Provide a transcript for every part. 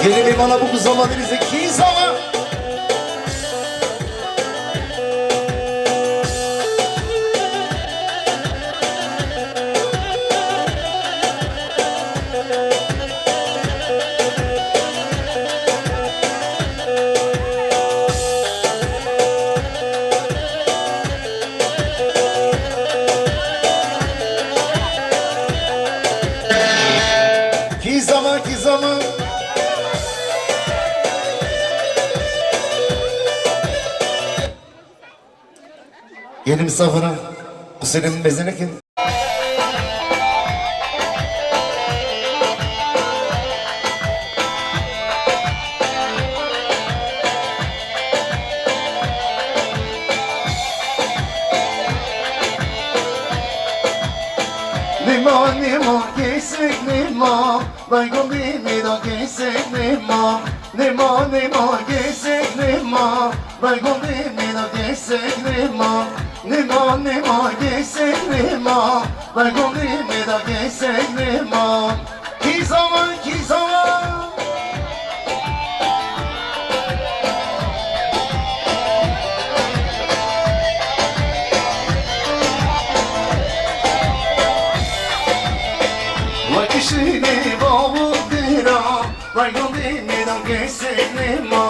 Gelin bir bana bu kız ama denize kiz ama. Kiz ama. Yeni misafire kusenin bezine kim? Limon, limon, kesik limon. Baygın bimi da kesik limon. Limon, limon, kesik limon. Baygın bimi da kesik limon. Limon, limon, kesik limon. Baygın bimi da kesik limon. Kiz ama, kiz ama. Wakishini babu dira, baygın bimiden geçseklima.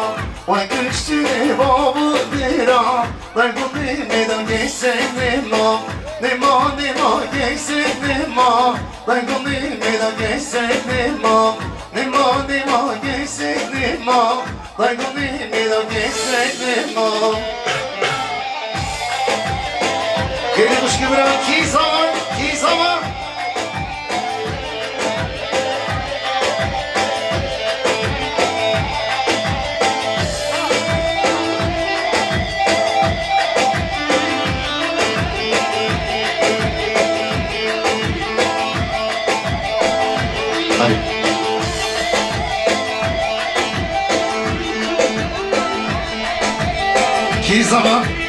Wakishini babu dira, baygın bimiden geçseklima. Nima nima geçseklima, baygın bimiden geçseklima. Nima nima geçseklima, baygın bimiden geçseklima. Gelin kuş gibi kiz ama, kiz ama. Kiz ama.